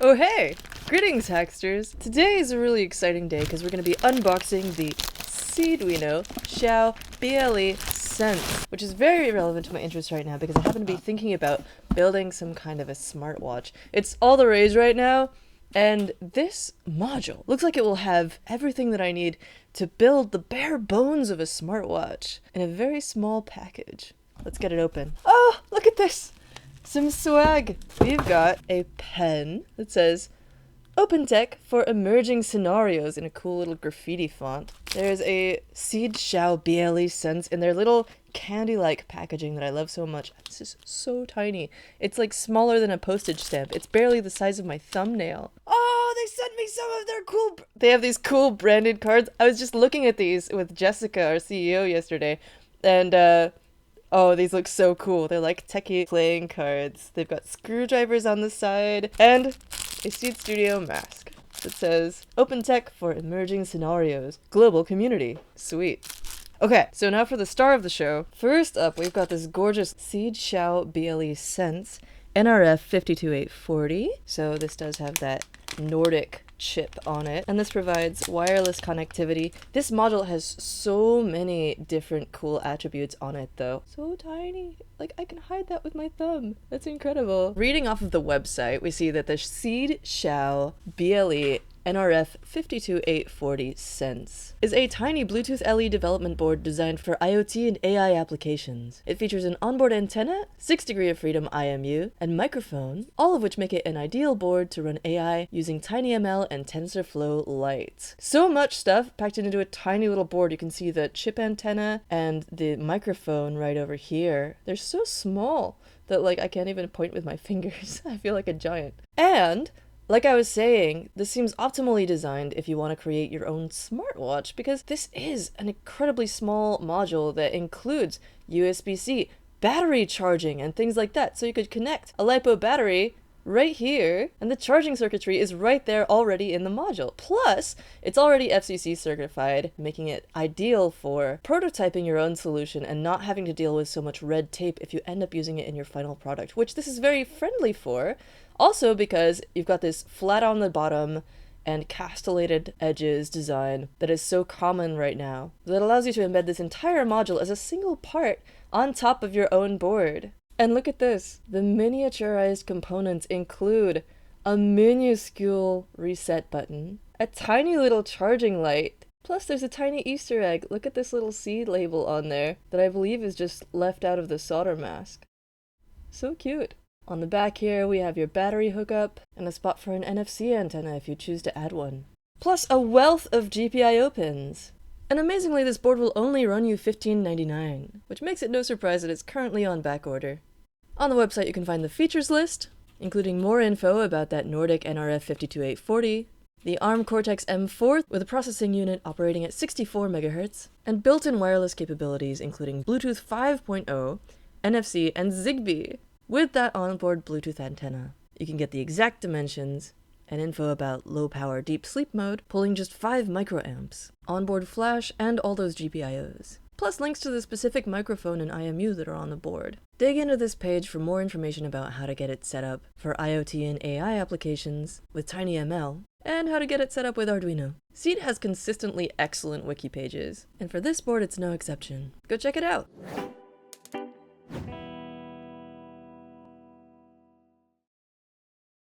Oh hey! Greetings, Hacksters! Today is a really exciting day because we're going to be unboxing the Seeduino Xiao BLE Sense, which is very relevant to my interest right now because I happen to be thinking about building some kind of a smartwatch. It's all the rage right now, and this module looks like it will have everything that I need to build the bare bones of a smartwatch in a very small package. Let's get it open. Oh, look at this! Some swag! We've got a pen that says Open Tech for Emerging Scenarios in a cool little graffiti font. There's a Seed Xiao BLE Sense in their little candy-like packaging that I love so much. This is so tiny. It's like smaller than a postage stamp. It's barely the size of my thumbnail. Oh, they sent me some of their cool... They have these cool branded cards. I was just looking at these with Jessica, our CEO, yesterday, and oh, these look so cool. They're like techie playing cards. They've got screwdrivers on the side and a Seed Studio mask that says Open Tech for Emerging Scenarios, Global Community. Sweet. Okay, so now for the star of the show. First up, we've got this gorgeous Seed Xiao BLE Sense nRF52840. So this does have that Nordic chip on it, and this provides wireless connectivity. This module has so many different cool attributes on it though. So tiny. Like, I can hide that with my thumb. That's incredible. Reading off of the website, we see that the Seed Xiao BLE nRF52840 Sense is a tiny Bluetooth LE development board designed for IoT and AI applications. It features an onboard antenna, 6 degree of freedom IMU, and microphone, all of which make it an ideal board to run AI using TinyML and TensorFlow Lite. So much stuff packed into a tiny little board. You can see the chip antenna and the microphone right over here. They're so small that like I can't even point with my fingers. I feel like a giant. And like I was saying, this seems optimally designed if you want to create your own smartwatch, because this is an incredibly small module that includes USB-C, battery charging, and things like that. So you could connect a LiPo battery right here, and the charging circuitry is right there already in the module. Plus, it's already FCC certified, making it ideal for prototyping your own solution and not having to deal with so much red tape if you end up using it in your final product, which this is very friendly for. Also because you've got this flat on the bottom and castellated edges design that is so common right now, that allows you to embed this entire module as a single part on top of your own board. And look at this! The miniaturized components include a minuscule reset button, a tiny little charging light, plus there's a tiny Easter egg. Look at this little seed label on there that I believe is just left out of the solder mask. So cute! On the back here, we have your battery hookup and a spot for an NFC antenna if you choose to add one. Plus a wealth of GPIO pins. And amazingly, this board will only run you $15.99, which makes it no surprise that it's currently on back order. On the website, you can find the features list, including more info about that Nordic nRF52840, the ARM Cortex-M4 with a processing unit operating at 64 MHz, and built-in wireless capabilities including Bluetooth 5.0, NFC, and Zigbee, with that onboard Bluetooth antenna. You can get the exact dimensions and info about low-power deep sleep mode, pulling just 5 microamps, onboard flash, and all those GPIOs. Plus links to the specific microphone and IMU that are on the board. Dig into this page for more information about how to get it set up for IoT and AI applications with TinyML, and how to get it set up with Arduino. Seed has consistently excellent wiki pages, and for this board it's no exception. Go check it out!